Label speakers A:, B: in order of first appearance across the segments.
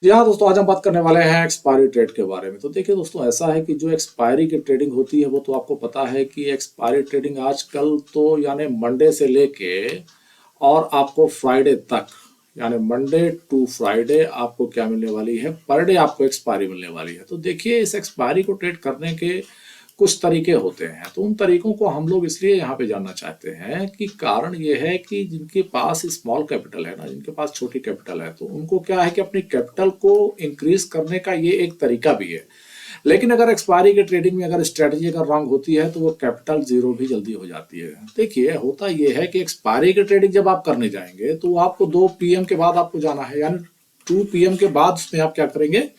A: जी हाँ दोस्तों, आज हम बात करने वाले हैं एक्सपायरी ट्रेड के बारे में। तो देखिए दोस्तों, ऐसा है कि जो एक्सपायरी की ट्रेडिंग होती है वो तो आपको पता है कि एक्सपायरी ट्रेडिंग आजकल तो यानी मंडे से लेके और आपको फ्राइडे तक, यानी मंडे टू फ्राइडे आपको क्या मिलने वाली है, पर डे आपको एक्सपायरी मिलने वाली है। तो देखिए, इस एक्सपायरी को ट्रेड करने के कुछ तरीके होते हैं, तो उन तरीकों को हम लोग इसलिए यहाँ पे जानना चाहते हैं कि कारण ये है कि जिनके पास स्मॉल कैपिटल है ना, जिनके पास छोटी कैपिटल है, तो उनको क्या है कि अपनी कैपिटल को इंक्रीज करने का ये एक तरीका भी है। लेकिन अगर एक्सपायरी के ट्रेडिंग में अगर स्ट्रेटजी अगर रॉन्ग होती है तो वो कैपिटल जीरो भी जल्दी हो जाती है। देखिए, होता ये है कि एक्सपायरी के ट्रेडिंग जब आप करने जाएंगे तो आपको 2 PM के बाद आपको जाना है, यानी 2 PM के बाद उसमें आप क्या करेंगे,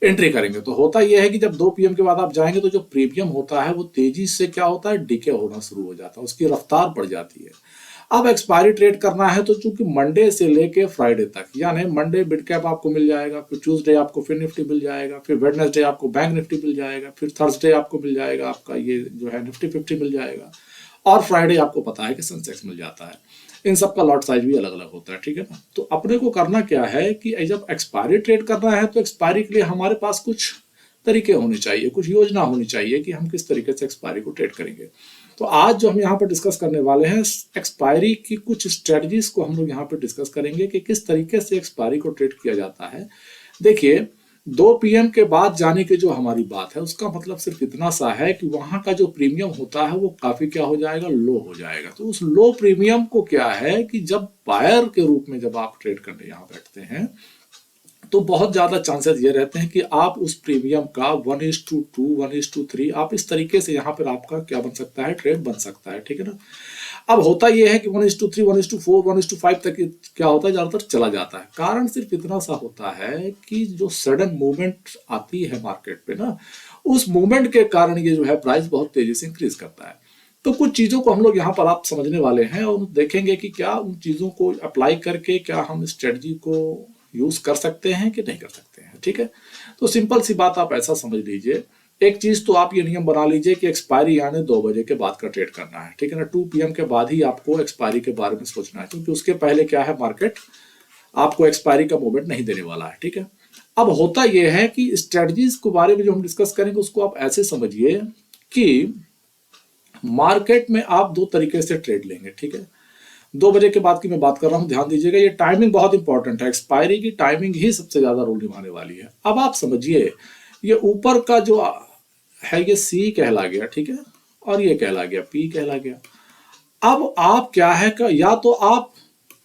A: एंट्री करेंगे। तो होता यह है कि जब 2 PM के बाद आप जाएंगे तो जो प्रीमियम होता है वो तेजी से क्या होता है, डिके होना शुरू हो जाता है, उसकी रफ्तार बढ़ जाती है। अब एक्सपायरी ट्रेड करना है तो चूंकि मंडे से लेके फ्राइडे तक, यानी मंडे मिड कैप आपको मिल जाएगा, फिर ट्यूसडे आपको फिर निफ्टी मिल जाएगा, फिर वेडनेसडे आपको बैंक निफ्टी मिल जाएगा, फिर थर्सडे आपको मिल जाएगा आपका ये जो है निफ्टी 50 मिल जाएगा, और फ्राइडे आपको पता है कि सेंसेक्स मिल जाता है। इन सब का लॉट साइज भी अलग अलग होता है, ठीक है ना। तो अपने को करना क्या है कि जब एक्सपायरी ट्रेड करना है तो एक्सपायरी के लिए हमारे पास कुछ तरीके होने चाहिए, कुछ योजना होनी चाहिए कि हम किस तरीके से एक्सपायरी को ट्रेड करेंगे। तो आज जो हम यहाँ पर डिस्कस करने वाले हैं, एक्सपायरी की कुछ स्ट्रेटजीज को हम लोग यहाँ पर डिस्कस करेंगे कि किस तरीके से एक्सपायरी को ट्रेड किया जाता है। देखिए, 2 PM के बाद जाने की जो हमारी बात है उसका मतलब सिर्फ इतना सा है कि वहां का जो प्रीमियम होता है वो काफी क्या हो जाएगा, लो हो जाएगा। तो उस लो प्रीमियम को क्या है कि जब बायर के रूप में जब आप ट्रेड करने यहाँ बैठते हैं तो बहुत ज्यादा चांसेस ये रहते हैं कि आप उस प्रीमियम का 1:2 1:3 आप इस तरीके से यहाँ पर आपका क्या बन सकता है, ट्रेड बन सकता है, ठीक है ना। अब होता यह है कि 1:3 1:4 1:5 तक क्या होता है, ज्यादातर चला जाता है। कारण सिर्फ इतना सा होता है कि जो सडन मूवमेंट आती है मार्केट पे ना, उस मूवमेंट के कारण ये जो है प्राइस बहुत तेजी से इंक्रीज करता है। तो कुछ चीजों को हम लोग यहाँ पर आप समझने वाले हैं और देखेंगे कि क्या उन चीजों को अप्लाई करके क्या हम स्ट्रेटजी को यूज कर सकते हैं कि नहीं कर सकते हैं, ठीक है। तो सिंपल सी बात आप ऐसा समझ लीजिए, एक चीज तो आप ये नियम बना लीजिए कि एक्सपायरी यानी 2 बजे के बाद का ट्रेड करना है, ठीक है ना। 2 PM के बाद ही आपको एक्सपायरी के बारे में सोचना है, क्योंकि उसके पहले क्या है, मार्केट आपको एक्सपायरी का मूवमेंट नहीं देने वाला है, ठीक है। अब होता यह है कि स्ट्रेटजीज के बारे में जो हम डिस्कस करेंगे उसको आप ऐसे समझिए कि मार्केट में आप 2 तरीके से ट्रेड लेंगे, ठीक है। 2 बजे के बाद की मैं बात कर रहा हूं, ध्यान दीजिएगा, ये टाइमिंग बहुत इंपॉर्टेंट है। एक्सपायरी की टाइमिंग ही सबसे ज्यादा रोल निभाने वाली है। अब आप समझिए, ये ऊपर का जो है ये सी कहला गया, ठीक है, और ये कहला गया पी कहला गया। अब आप क्या है का, या तो आप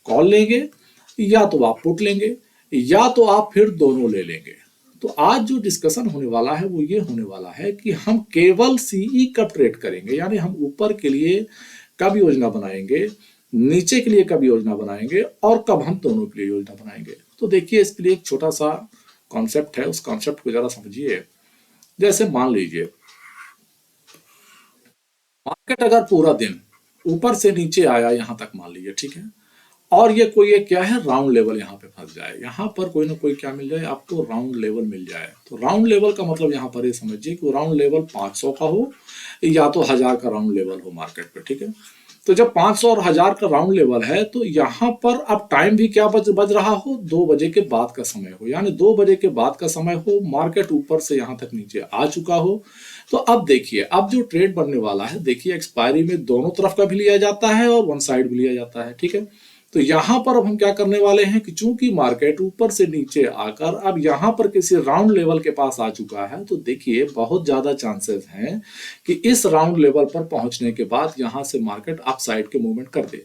A: कॉल लेंगे, या तो आप पुट लेंगे, या तो आप फिर दोनों ले लेंगे। तो आज जो डिस्कशन होने वाला है वो ये होने वाला है कि हम केवल सीई कब ट्रेड करेंगे, यानी हम ऊपर के लिए कब योजना बनाएंगे, नीचे के लिए कब योजना बनाएंगे, और कब हम दोनों के लिए योजना बनाएंगे। तो देखिए, इसके लिए एक छोटा सा कॉन्सेप्ट है, उस कॉन्सेप्ट को जरा समझिए। जैसे मान लीजिए, मार्केट अगर पूरा दिन ऊपर से नीचे आया यहां तक, मान लीजिए, ठीक है, और ये कोई एक क्या है, राउंड लेवल यहाँ पे फंस जाए, यहाँ पर कोई ना कोई क्या मिल जाए आपको, राउंड लेवल मिल जाए। तो राउंड लेवल का मतलब यहाँ पर ये समझिए कि राउंड लेवल 500 का हो या तो 1000 का राउंड लेवल हो मार्केट पे, ठीक है। तो जब 500 और 1000 का राउंड लेवल है तो यहाँ पर अब टाइम भी क्या बज रहा हो, 2 बजे के बाद का समय हो, यानी 2 बजे के बाद का समय हो, मार्केट ऊपर से यहाँ तक नीचे आ चुका हो। तो अब देखिए, अब जो ट्रेड बनने वाला है, देखिए एक्सपायरी में दोनों तरफ का भी लिया जाता है और वन साइड भी लिया जाता है, ठीक है। तो यहां पर अब हम क्या करने वाले हैं कि चूंकि मार्केट ऊपर से नीचे आकर अब यहां पर किसी राउंड लेवल के पास आ चुका है, तो देखिए बहुत ज्यादा चांसेस हैं कि इस राउंड लेवल पर पहुंचने के बाद यहां से मार्केट अप साइड के मूवमेंट कर दे।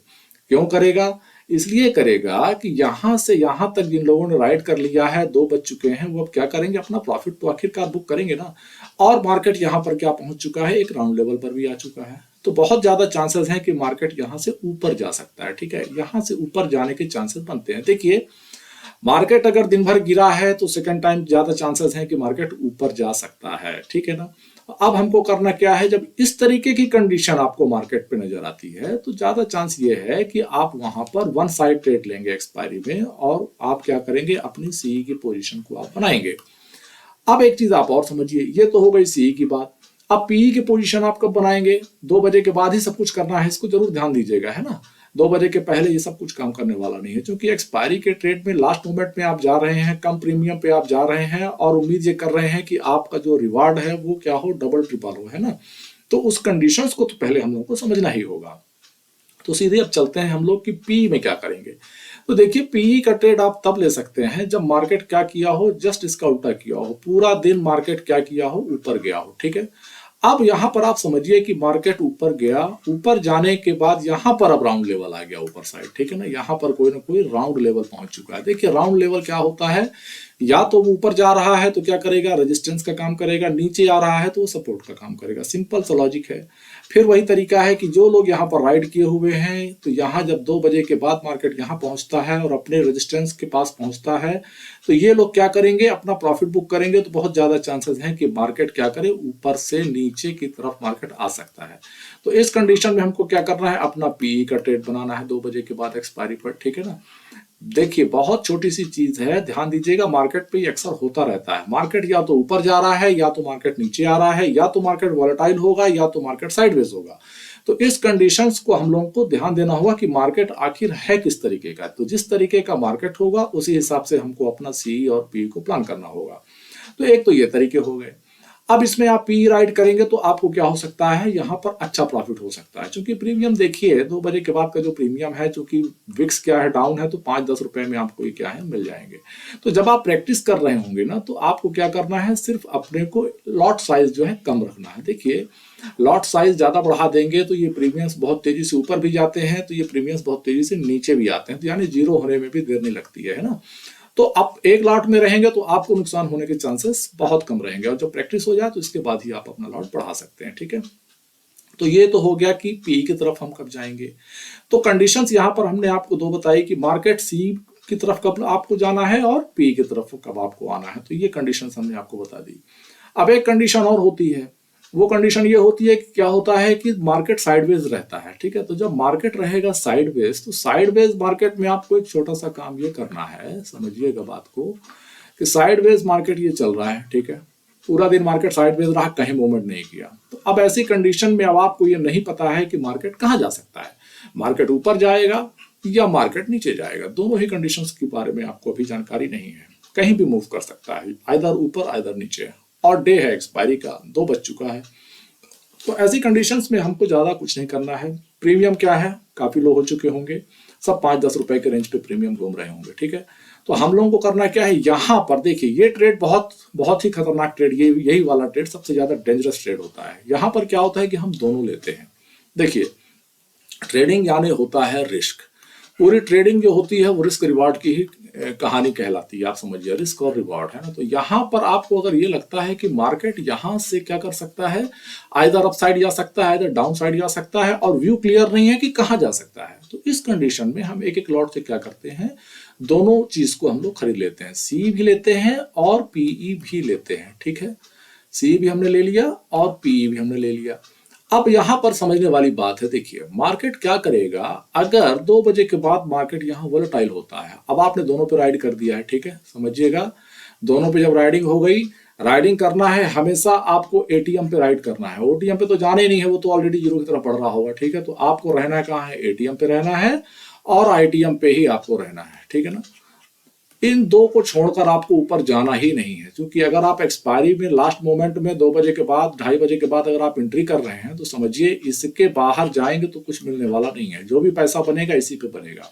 A: क्यों करेगा? इसलिए करेगा कि यहां से यहां तक जिन लोगों ने राइड कर लिया है, 2 बज चुके हैं, वो अब क्या करेंगे, अपना प्रॉफिट तो आखिरकार बुक करेंगे ना। और मार्केट यहां पर क्या पहुंच चुका है, एक राउंड लेवल पर भी आ चुका है। तो बहुत ज्यादा चांसेस हैं कि मार्केट यहां से ऊपर जा सकता है, ठीक है, यहां से ऊपर जाने के चांसेस बनते हैं। देखिए, मार्केट अगर दिन भर गिरा है तो सेकंड टाइम ज्यादा चांसेस हैं कि मार्केट ऊपर जा सकता है, ठीक है ना। अब हमको करना क्या है, जब इस तरीके की कंडीशन आपको मार्केट पे नजर आती है तो ज्यादा चांस ये है कि आप वहां पर वन साइड ट्रेड लेंगे एक्सपायरी में, और आप क्या करेंगे, अपनी सीई की पोजीशन को आप बनाएंगे। अब एक चीज आप और समझिए, ये तो हो गई सीई की बात। अब पीई की पोजीशन आप कब बनाएंगे, 2 बजे के बाद ही सब कुछ करना है, इसको जरूर ध्यान दीजिएगा, है ना। 2 बजे के पहले ये सब कुछ काम करने वाला नहीं है, क्योंकि एक्सपायरी के ट्रेड में लास्ट मोमेंट में आप जा रहे हैं, कम प्रीमियम पे आप जा रहे हैं और उम्मीद ये कर रहे हैं कि आपका जो रिवार्ड है वो क्या हो, डबल ट्रिपल हो, है ना। तो उस कंडीशंस को तो पहले हम लोग को समझना ही होगा। तो सीधे अब चलते हैं हम लोग कि पी में क्या करेंगे। तो देखिए, पीई का ट्रेड आप तब ले सकते हैं जब मार्केट क्या किया हो, जस्ट इसका उल्टा किया हो, पूरा दिन मार्केट क्या किया हो, ऊपर गया हो, ठीक है। अब यहां पर आप समझिए कि मार्केट ऊपर गया, ऊपर जाने के बाद यहां पर अब राउंड लेवल आ गया ऊपर साइड, ठीक है ना। यहां पर कोई ना कोई राउंड लेवल पहुंच चुका है। देखिए राउंड लेवल क्या होता है, या तो वो ऊपर जा रहा है तो क्या करेगा, रेजिस्टेंस का काम करेगा, नीचे आ रहा है तो वो सपोर्ट का काम करेगा, सिंपल सा लॉजिक है। फिर वही तरीका है कि जो लोग यहाँ पर राइड किए हुए हैं, तो यहाँ जब 2 बजे के बाद मार्केट यहाँ पहुंचता है और अपने रेजिस्टेंस के पास पहुंचता है, तो ये लोग क्या करेंगे, अपना प्रॉफिट बुक करेंगे। तो बहुत ज्यादा चांसेस हैं कि मार्केट क्या करे, ऊपर से नीचे की तरफ मार्केट आ सकता है। तो इस कंडीशन में हमको क्या करना है, अपना पीई का ट्रेड बनाना है 2 बजे के बाद एक्सपायरी पर, ठीक है ना। देखिए बहुत छोटी सी चीज है, ध्यान दीजिएगा, मार्केट पे अक्सर होता रहता है, मार्केट या तो ऊपर जा रहा है, या तो मार्केट नीचे आ रहा है, या तो मार्केट वॉलेटाइल होगा, या तो मार्केट साइडवेज होगा। तो इस कंडीशंस को हम लोगों को ध्यान देना होगा कि मार्केट आखिर है किस तरीके का। तो जिस तरीके का मार्केट होगा उसी हिसाब से हमको अपना सी और पी को प्लान करना होगा। तो एक तो ये तरीके हो गए। अब इसमें आप पी राइड करेंगे तो आपको क्या हो सकता है, यहाँ पर अच्छा प्रॉफिट हो सकता है, क्योंकि प्रीमियम देखिए 2 बजे के बाद का जो प्रीमियम है, चूंकि विक्स क्या है, डाउन है, तो 5-10 रुपए में आपको ये क्या है, मिल जाएंगे। तो जब आप प्रैक्टिस कर रहे होंगे ना, तो आपको क्या करना है, सिर्फ अपने को लॉट साइज जो है कम रखना है। देखिए लॉट साइज ज्यादा बढ़ा देंगे तो ये प्रीमियम्स बहुत तेजी से ऊपर भी जाते हैं, तो ये प्रीमियम्स बहुत तेजी से नीचे भी आते हैं, तो यानी जीरो होने में भी देर नहीं लगती है ना। तो आप एक लॉट में रहेंगे तो आपको नुकसान होने के चांसेस बहुत कम रहेंगे, और जब प्रैक्टिस हो जाए तो इसके बाद ही आप अपना लॉट बढ़ा सकते हैं, ठीक है। तो ये तो हो गया कि पी की तरफ हम कब जाएंगे। तो कंडीशंस यहाँ पर हमने आपको 2 बताई कि मार्केट सी की तरफ कब आपको जाना है और पी की तरफ कब आपको आना है। तो ये कंडीशंस हमने आपको बता दी। अब एक कंडीशन और होती है, वो कंडीशन ये होती है कि क्या होता है कि मार्केट साइडवेज रहता है, ठीक है। तो जब मार्केट रहेगा साइडवेज, तो साइडवेज मार्केट में आपको एक छोटा सा काम ये करना है, समझिएगा बात को, कि साइडवेज मार्केट ये चल रहा है, ठीक है, पूरा दिन मार्केट साइडवेज रहा, कहीं मूवमेंट नहीं किया। तो अब ऐसी कंडीशन में अब आपको ये नहीं पता है कि मार्केट कहाँ जा सकता है, मार्केट ऊपर जाएगा या मार्केट नीचे जाएगा। दोनों ही कंडीशंस के बारे में आपको अभी जानकारी नहीं है, कहीं भी मूव कर सकता है, आइदर ऊपर आइदर नीचे, और डे है एक्सपायरी का, 2 बज चुका है। तो ऐसी कंडीशंस में हमको ज्यादा कुछ नहीं करना है। प्रीमियम क्या है, काफी लो हो चुके होंगे, सब 5-10 रुपए के रेंज पे प्रीमियम घूम रहे होंगे, ठीक है। तो हम लोगों को करना क्या है, यहाँ पर देखिए ये ट्रेड बहुत बहुत ही खतरनाक ट्रेड, ये यही वाला ट्रेड सबसे ज्यादा डेंजरस ट्रेड होता है। यहाँ पर क्या होता है कि हम दोनों लेते हैं। देखिए ट्रेडिंग यानी होता है रिस्क, पूरी ट्रेडिंग जो होती है वो रिस्क रिवार्ड की ही कहानी कहलाती है, आप समझिए, रिस्क और रिवार्ड, है ना। तो यहाँ पर आपको अगर ये लगता है कि मार्केट यहाँ से क्या कर सकता है, आइदर अप साइड जा सकता है, इधर डाउन साइड जा सकता है, और व्यू क्लियर नहीं है कि कहाँ जा सकता है, तो इस कंडीशन में हम एक एक लॉट से क्या करते हैं, दोनों चीज को हम लोग खरीद लेते हैं, सी भी लेते हैं और पीई भी लेते हैं, ठीक है। सी भी हमने ले लिया और पीई भी हमने ले लिया। अब यहां पर समझने वाली बात है, देखिए मार्केट क्या करेगा, अगर 2 बजे के बाद मार्केट यहां वोलेटाइल होता है, अब आपने दोनों पे राइड कर दिया है, ठीक है, समझिएगा, दोनों पे जब राइडिंग हो गई, राइडिंग करना है हमेशा आपको एटीएम पे राइड करना है, ओटीएम पे तो जाना ही नहीं है, वो तो ऑलरेडी जीरो की तरफ बढ़ रहा होगा, ठीक है। तो आपको रहना है कहाँ है, एटीएम पे रहना है, और आईटीएम पे ही आपको रहना है, ठीक है ना। इन दो को छोड़कर आपको ऊपर जाना ही नहीं है, क्योंकि अगर आप एक्सपायरी में लास्ट मोमेंट में 2 बजे के बाद, 2:30 बजे के बाद अगर आप एंट्री कर रहे हैं, तो समझिए इसके बाहर जाएंगे तो कुछ मिलने वाला नहीं है, जो भी पैसा बनेगा इसी पे बनेगा।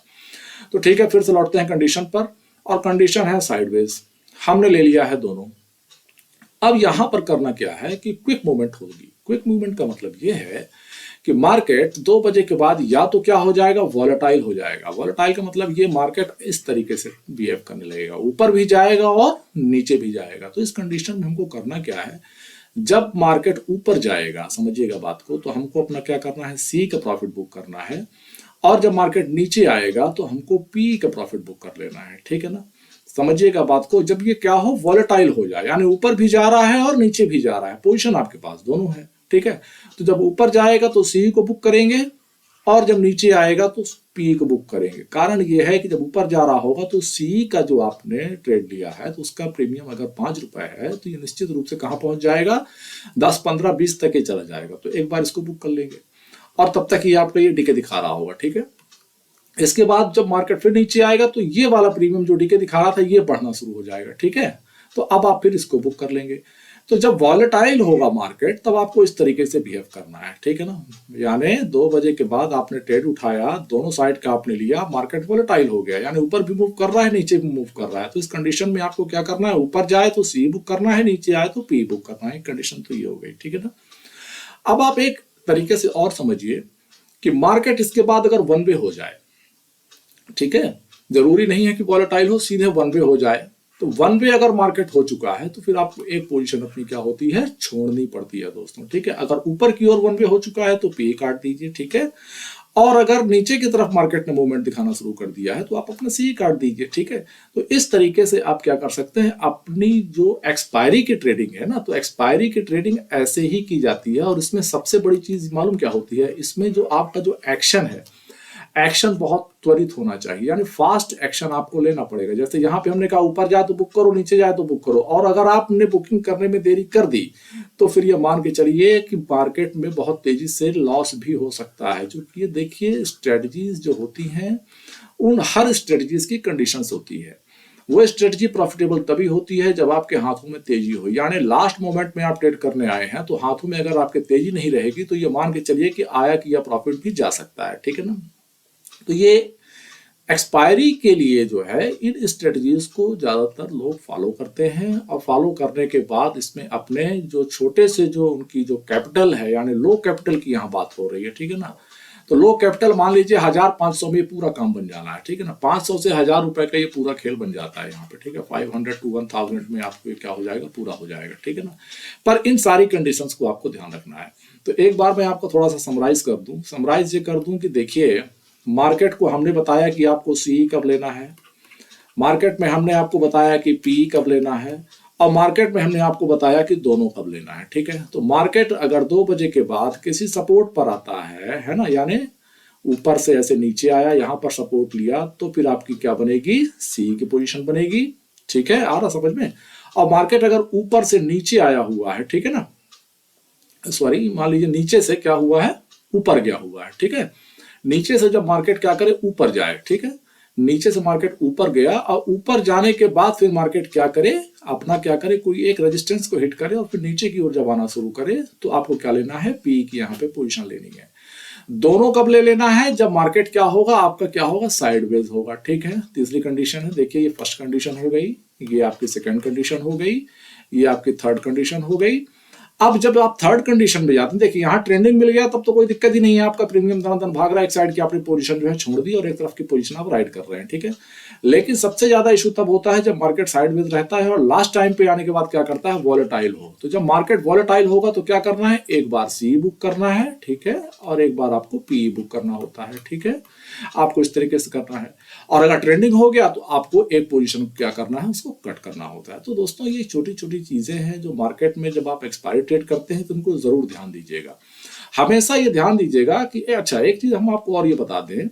A: तो ठीक है, फिर से लौटते हैं कंडीशन पर, और कंडीशन है साइडवेज, हमने ले लिया है दोनों। अब यहां पर करना क्या है कि क्विक मूवमेंट होगी। क्विक मूवमेंट का मतलब यह है कि मार्केट 2 बजे के बाद या तो क्या हो जाएगा, वॉलेटाइल हो जाएगा। वॉलेटाइल का मतलब ये मार्केट इस तरीके से बिहेव करने लगेगा, ऊपर भी जाएगा और नीचे भी जाएगा। तो इस कंडीशन में हमको करना क्या है, जब मार्केट ऊपर जाएगा, समझिएगा बात को, तो हमको अपना क्या करना है, सी का प्रॉफिट बुक करना है, और जब मार्केट नीचे आएगा तो हमको पी का प्रॉफिट बुक कर लेना है, ठीक है ना। समझिएगा बात को, जब ये क्या हो, वॉलेटाइल हो जाए, यानी ऊपर भी जा रहा है और नीचे भी जा रहा है, पोजीशन आपके पास दोनों है, ठीक है। तो जब ऊपर जाएगा तो सी को बुक करेंगे, और जब नीचे आएगा तो पी को बुक करेंगे। कारण ये है कि जब ऊपर जा रहा होगा तो सी का जो आपने ट्रेड लिया है, तो उसका प्रीमियम अगर 5 रुपए है, तो ये निश्चित रूप से कहां पहुंच जाएगा, 10, 15, 20 तक ही चला जाएगा। तो एक बार इसको बुक कर लेंगे, और तब तक ये आपको ये डीके दिखा रहा होगा, ठीक है। इसके बाद जब मार्केट फिर नीचे आएगा तो ये वाला प्रीमियम जो डीके दिखा रहा था ये बढ़ना शुरू हो जाएगा, ठीक है। तो अब आप फिर इसको बुक कर लेंगे। तो जब वॉलेटाइल होगा मार्केट तब आपको इस तरीके से बिहेव करना है, ठीक है ना। यानी 2 बजे के बाद आपने ट्रेड उठाया, दोनों साइड का आपने लिया, मार्केट वॉलेटाइल हो गया, यानी ऊपर भी मूव कर रहा है, नीचे भी मूव कर रहा है। तो इस कंडीशन में आपको क्या करना है, ऊपर जाए तो सी बुक करना है, नीचे आए तो पी बुक करना है। कंडीशन तो ये हो गई, ठीक है ना। अब आप एक तरीके से और समझिए कि मार्केट इसके बाद अगर वन वे हो जाए, ठीक है, जरूरी नहीं है कि वॉलेटाइल हो, सीधे वन वे हो जाए। तो वन वे अगर मार्केट हो चुका है तो फिर आपको एक पोजीशन अपनी क्या होती है, छोड़नी पड़ती है दोस्तों, ठीक है। अगर ऊपर की ओर वन वे हो चुका है तो पी काट दीजिए, ठीक है। और अगर नीचे की तरफ मार्केट ने मूवमेंट दिखाना शुरू कर दिया है तो आप अपना सी काट दीजिए, ठीक है। तो इस तरीके से आप क्या कर सकते हैं, अपनी जो एक्सपायरी की ट्रेडिंग है ना, तो एक्सपायरी की ट्रेडिंग ऐसे ही की जाती है। और इसमें सबसे बड़ी चीज मालूम क्या होती है, इसमें जो आपका जो एक्शन है, एक्शन बहुत त्वरित होना चाहिए, यानी फास्ट एक्शन आपको लेना पड़ेगा। जैसे यहाँ पे हमने कहा ऊपर जाए तो बुक करो, नीचे जाए तो बुक करो, और अगर आपने बुकिंग करने में देरी कर दी तो फिर ये मान के चलिए कि मार्केट में बहुत तेजी से लॉस भी हो सकता है। जो ये देखिए स्ट्रेटजीज जो होती हैं, उन हर स्ट्रेटजीज की कंडीशंस होती है। वो स्ट्रेटजी प्रॉफिटेबल तभी होती है जब आपके हाथों में तेजी हो, यानी लास्ट मोमेंट में आप ट्रेड करने आए हैं तो हाथों में अगर आपके तेजी नहीं रहेगी तो ये मान के चलिए कि आया कि यह प्रॉफिट भी जा सकता है, ठीक है ना। तो ये एक्सपायरी के लिए जो है इन स्ट्रेटजीज को ज्यादातर लोग फॉलो करते हैं, और फॉलो करने के बाद इसमें अपने जो छोटे से जो उनकी जो कैपिटल है, यानी लो कैपिटल की यहाँ बात हो रही है, ठीक है ना। तो लो कैपिटल मान लीजिए 1500 में पूरा काम बन जाना है, ठीक है ना। 500 से 1000 रुपए का ये पूरा खेल बन जाता है यहाँ पे, ठीक है। 500 to 1000 में आपको क्या हो जाएगा, पूरा हो जाएगा, ठीक है ना। पर इन सारी कंडीशंस को आपको ध्यान रखना है। तो एक बार मैं आपको थोड़ा सा समराइज ये कर दूं कि देखिए, मार्केट को हमने बताया कि आपको सी कब लेना है, मार्केट में हमने आपको बताया कि पी कब लेना है, और मार्केट में हमने आपको बताया कि दोनों कब लेना है, ठीक है। तो मार्केट अगर 2 बजे के बाद किसी सपोर्ट पर आता है ना, यानी ऊपर से ऐसे नीचे आया, यहां पर सपोर्ट लिया, तो फिर आपकी क्या बनेगी, सी की पोजीशन बनेगी, ठीक है, आ रहा समझ में। और मार्केट अगर ऊपर से नीचे आया हुआ है, ठीक है ना, सॉरी मान लीजिए नीचे से क्या हुआ है, ऊपर गया हुआ है, ठीक है। नीचे से जब मार्केट क्या करे, ऊपर जाए, ठीक है। नीचे से मार्केट ऊपर गया और ऊपर जाने के बाद फिर मार्केट क्या करे, अपना क्या करे, कोई एक रेजिस्टेंस को हिट करे और फिर नीचे की ओर जब आना शुरू करे, तो आपको क्या लेना है, पी की यहाँ पे पोजीशन लेनी है। दोनों कब ले लेना है, जब मार्केट क्या होगा, आपका क्या होगा, साइडवेज होगा, ठीक है। तीसरी कंडीशन है, देखिए ये फर्स्ट कंडीशन हो गई, ये आपकी सेकंड कंडीशन हो गई, ये आपकी थर्ड कंडीशन हो गई। अब जब आप थर्ड कंडीशन में जाते हैं, देखिए यहाँ ट्रेंडिंग मिल गया तब तो कोई दिक्कत ही नहीं है, आपका प्रीमियम दन भाग रहा है, एक साइड की आपने पोजीशन जो है छोड़ दी और एक तरफ की पोजीशन आप राइड कर रहे हैं, ठीक है। लेकिन सबसे ज्यादा इशू तब होता है जब मार्केट साइडवेज रहता है और लास्ट टाइम पे आने के बाद क्या करता है, वॉलेटाइल हो। तो जब मार्केट वॉलेटाइल होगा तो क्या करना है, एक बार सी बुक करना है, ठीक है, और एक बार आपको पी बुक करना होता है, ठीक है। आपको इस तरीके से करना है। और अगर ट्रेंडिंग हो गया तो आपको एक पोजीशन क्या करना है, उसको कट करना होता है। तो दोस्तों ये छोटी छोटी चीजें हैं जो मार्केट में जब आप एक्सपायरी ट्रेड करते हैं तो उनको जरूर ध्यान दीजिएगा। हमेशा ये ध्यान दीजिएगा कि अच्छा, एक चीज हम आपको और ये बता दें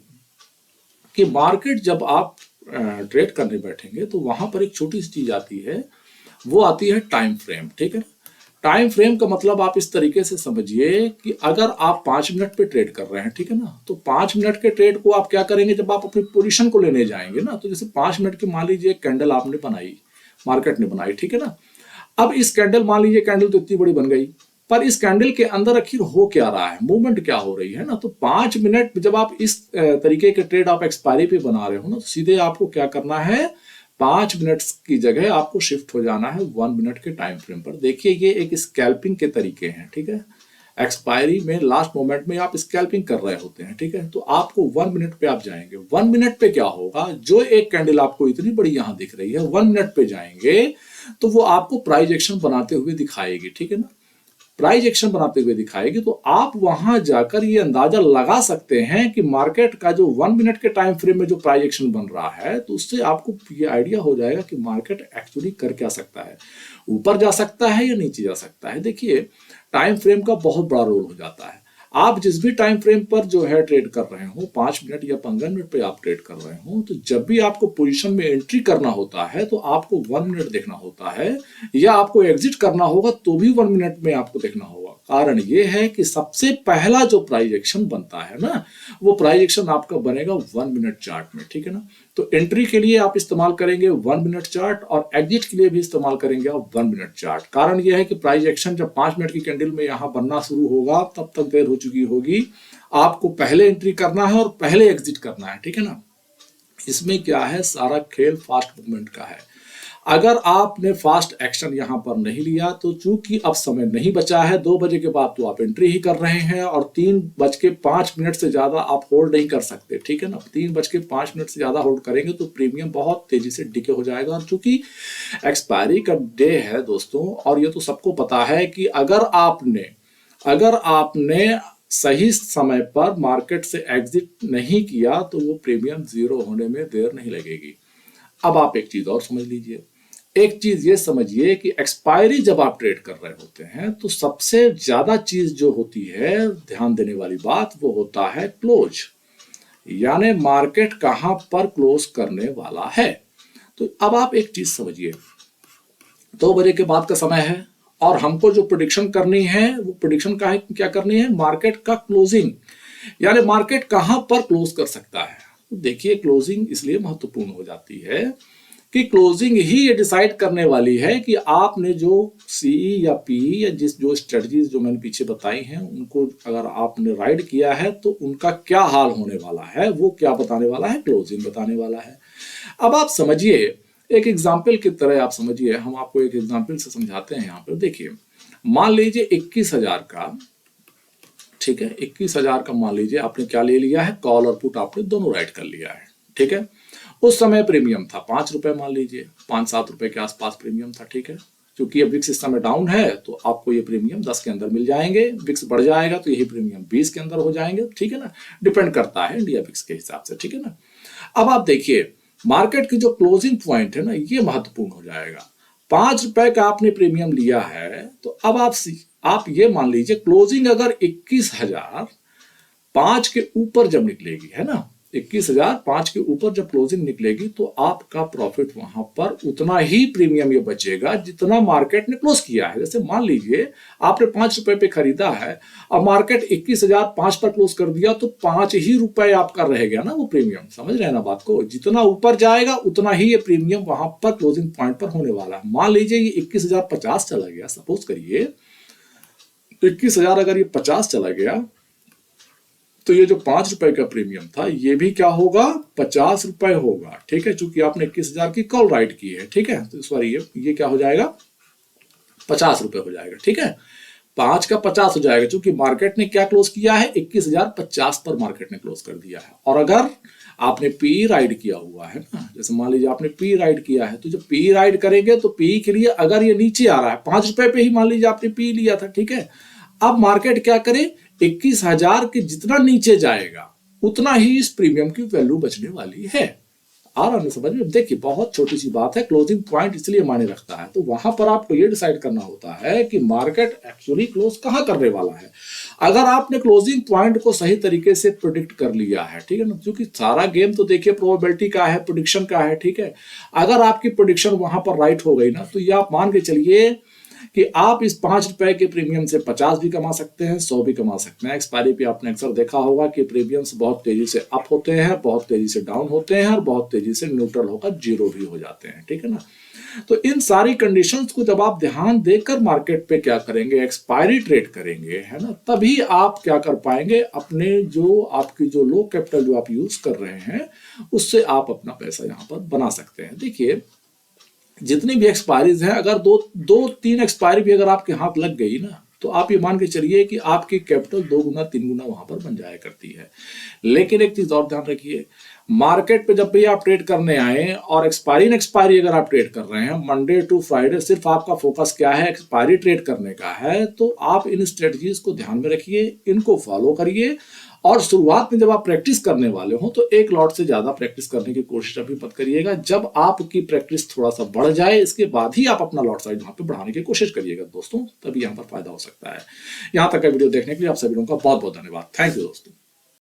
A: कि मार्केट जब आप ट्रेड करने बैठेंगे तो वहां पर एक छोटी सी चीज आती है, वो आती है टाइम फ्रेम, ठीक है ना। टाइम फ्रेम का मतलब आप इस तरीके से समझिए कि अगर आप 5 मिनट पे ट्रेड कर रहे हैं, ठीक है ना, तो 5 मिनट के ट्रेड को आप क्या करेंगे, जब आप अपनी पोजीशन को लेने जाएंगे ना, तो जैसे 5 मिनट की मान लीजिए एक कैंडल आपने बनाई, मार्केट ने बनाई, ठीक है ना। अब इस कैंडल, मान लीजिए कैंडल तो इतनी बड़ी बन गई, पर इस कैंडल के अंदर आखिर हो क्या रहा है, मूवमेंट क्या हो रही है ना। तो 5 मिनट जब आप इस तरीके के ट्रेड आप एक्सपायरी पे बना रहे हो ना, तो सीधे आपको क्या करना है, 5 मिनट की जगह आपको शिफ्ट हो जाना है 1 मिनट के टाइम फ्रेम पर। देखिए ये एक स्कैल्पिंग के तरीके हैं, ठीक है। एक्सपायरी में लास्ट मोमेंट में आप स्कैल्पिंग कर रहे होते हैं, ठीक है। तो आपको 1 मिनट पे आप जाएंगे, 1 मिनट पे क्या होगा, जो एक कैंडल आपको इतनी बड़ी यहां दिख रही है, 1 मिनट पे जाएंगे तो वो आपको प्राइस एक्शन बनाते हुए दिखाएगी, ठीक है ना। प्राइस एक्शन बनाते हुए दिखाएगी तो आप वहां जाकर ये अंदाजा लगा सकते हैं कि मार्केट का जो 1 मिनट के टाइम फ्रेम में जो प्राइस एक्शन बन रहा है, तो उससे आपको ये आइडिया हो जाएगा कि मार्केट एक्चुअली कर क्या सकता है, ऊपर जा सकता है या नीचे जा सकता है। देखिए टाइम फ्रेम का बहुत बड़ा रोल हो जाता है। आप जिस भी टाइम फ्रेम पर जो है ट्रेड कर रहे हो, 5 मिनट या 15 मिनट पे आप ट्रेड कर रहे हो, तो जब भी आपको पोजीशन में एंट्री करना होता है तो आपको 1 मिनट देखना होता है, या आपको एग्जिट करना होगा तो भी 1 मिनट में आपको देखना होगा। कारण ये है कि सबसे पहला जो प्राइस एक्शन बनता है ना, वो प्राइस एक्शन आपका बनेगा 1 मिनट चार्ट में, ठीक है ना। तो एंट्री के लिए आप इस्तेमाल करेंगे 1 मिनट चार्ट और एग्जिट के लिए भी इस्तेमाल करेंगे आप 1 मिनट चार्ट। कारण यह है कि प्राइस एक्शन जब 5 मिनट की कैंडल में यहां बनना शुरू होगा तब तक देर हो चुकी होगी, आपको पहले एंट्री करना है और पहले एग्जिट करना है, ठीक है ना। इसमें क्या है, सारा खेल फास्ट मूवमेंट का है। अगर आपने फास्ट एक्शन यहां पर नहीं लिया तो चूंकि अब समय नहीं बचा है 2 बजे के बाद, तो आप एंट्री ही कर रहे हैं और 3:05 से ज्यादा आप होल्ड नहीं कर सकते, ठीक है ना। 3:05 से ज्यादा होल्ड करेंगे तो प्रीमियम बहुत तेजी से डिके हो जाएगा। और चूंकि एक्सपायरी का डे है दोस्तों, और ये तो सबको पता है कि अगर आपने सही समय पर मार्केट से एग्जिट नहीं किया तो वो प्रीमियम जीरो होने में देर नहीं लगेगी। अब आप एक चीज और समझ लीजिए, एक चीज ये समझिए कि एक्सपायरी जब आप ट्रेड कर रहे होते हैं तो सबसे ज्यादा चीज जो होती है ध्यान देने वाली बात, वो होता है क्लोज, यानी मार्केट कहां पर क्लोज करने वाला है। तो अब आप एक चीज समझिए, 2 बजे के बाद का समय है और हमको जो प्रेडिक्शन करनी है वो प्रेडिक्शन का है, क्या करनी है, मार्केट का क्लोजिंग, यानी मार्केट कहां पर क्लोज कर सकता है। तो देखिए क्लोजिंग इसलिए महत्वपूर्ण हो जाती है कि क्लोजिंग ही ये डिसाइड करने वाली है कि आपने जो सीई या पीई या जो स्ट्रेटजीज जो मैंने पीछे बताई हैं उनको अगर आपने राइड किया है तो उनका क्या हाल होने वाला है, वो क्या बताने वाला है, क्लोजिंग बताने वाला है। अब आप समझिए, एक एग्जाम्पल की तरह आप समझिए, हम आपको एक एग्जाम्पल से समझाते हैं। यहाँ पर देखिए, मान लीजिए 21,000 का, ठीक है, 21,000 का मान लीजिए आपने क्या ले लिया है, कॉल और पुट आपने दोनों राइट कर लिया है, ठीक है। उस समय प्रीमियम था 5 रुपए, मान लीजिए 5-7 रुपए के आसपास प्रीमियम था, ठीक है। क्योंकि अब विक्स इस समय डाउन है तो आपको ये प्रीमियम 10 के अंदर मिल जाएंगे, विक्स बढ़ जाएगा तो यही प्रीमियम 20 के अंदर हो जाएंगे, ठीक है ना। डिपेंड करता है इंडिया विक्स के हिसाब से, ठीक है ना। अब आप देखिए मार्केट की जो क्लोजिंग पॉइंट है ना, ये महत्वपूर्ण हो जाएगा। 5 रुपए का आपने प्रीमियम लिया है तो अब आप ये मान लीजिए क्लोजिंग अगर 21,005 के ऊपर जब निकलेगी, है ना, 21,005 के ऊपर जब क्लोजिंग निकलेगी तो आपका प्रॉफिट वहां पर उतना ही प्रीमियम ये बचेगा जितना मार्केट ने क्लोज किया है। जैसे मान लीजिए आपने 5 रुपए पे खरीदा है, अब मार्केट 21,005 पर क्लोज कर दिया तो 5 ही रुपए आपका रह गया ना वो प्रीमियम। समझ रहे हैं ना बात को, जितना ऊपर जाएगा उतना ही ये प्रीमियम वहां पर क्लोजिंग पॉइंट पर होने वाला है। मान लीजिए ये 21,050 चला गया, सपोज करिए 21,000 अगर ये 50 चला गया तो ये जो 5 रुपए का प्रीमियम था ये भी क्या होगा, 50 रुपए होगा, ठीक है। चूंकि आपने 21,000 की कॉल राइट की है, ठीक है, तो सॉरी ये क्या हो जाएगा, 50 रुपए हो जाएगा, ठीक है। 5 का 50 हो जाएगा, क्योंकि मार्केट ने क्या क्लोज किया है, 21,050 पर मार्केट ने क्लोज कर दिया है। और अगर आपने पी राइड किया हुआ है ना, जैसे मान लीजिए आपने पी राइड किया है, तो जब पी राइड करेंगे तो पी के लिए अगर ये नीचे आ रहा है 5 रुपए पे ही, मान लीजिए आपने पी लिया था, ठीक है। अब मार्केट क्या करे, 21,000 के जितना नीचे जाएगा उतना ही इस प्रीमियम की वैल्यू बचने वाली है। आ रहा है समझ में। देखिए बहुत छोटी सी बात है, क्लोजिंग पॉइंट इसलिए मायने रखता है, तो वहां पर आपको ये डिसाइड करना होता है कि मार्केट एक्चुअली क्लोज कहां करने वाला है। अगर आपने क्लोजिंग पॉइंट को सही तरीके से प्रिडिक्ट कर लिया है, ठीक है ना, क्योंकि सारा गेम तो देखिए प्रोबेबिलिटी का है, प्रिडिक्शन का है, ठीक है। अगर आपकी प्रिडिक्शन वहां पर राइट हो गई ना, तो ये आप मान के चलिए कि आप इस 5 रुपए के प्रीमियम से 50 भी कमा सकते हैं, 100 भी कमा सकते हैं। एक्सपायरी पे आपने अक्सर देखा होगा कि प्रीमियम्स बहुत तेजी से अप होते हैं, बहुत तेजी से डाउन होते हैं और बहुत तेजी से न्यूट्रल होकर जीरो भी हो जाते हैं, ठीक है ना। तो इन सारी कंडीशंस को जब आप ध्यान देकर मार्केट पे क्या करेंगे, एक्सपायरी ट्रेड करेंगे, है ना, तभी आप क्या कर पाएंगे, अपने जो आपकी जो लो कैपिटल जो आप यूज कर रहे हैं उससे आप अपना पैसा यहाँ पर बना सकते हैं। देखिए जितनी भी एक्सपायरीज हैं, अगर दो तीन एक्सपायरी भी अगर आपके हाथ लग गई ना, तो आप ये मान के चलिए कि आपकी कैपिटल 2 गुना 3 गुना वहां पर बन जाया करती है। लेकिन एक चीज और ध्यान रखिए, मार्केट पे जब भी आप ट्रेड करने आए और एक्सपायरी अगर आप ट्रेड कर रहे हैं मंडे टू फ्राइडे, सिर्फ आपका फोकस क्या है, एक्सपायरी ट्रेड करने का है, तो आप इन स्ट्रेटजीज को ध्यान में रखिए, इनको फॉलो करिए। और शुरुआत में जब आप प्रैक्टिस करने वाले हो तो एक लॉट से ज्यादा प्रैक्टिस करने की कोशिश अभी मत करिएगा। जब आपकी प्रैक्टिस थोड़ा सा बढ़ जाए इसके बाद ही आप अपना लॉट साइज वहां पे बढ़ाने की कोशिश करिएगा दोस्तों, तभी यहाँ पर फायदा हो सकता है। यहाँ तक का वीडियो देखने के लिए आप सभी लोगों का बहुत बहुत धन्यवाद। थैंक यू दोस्तों।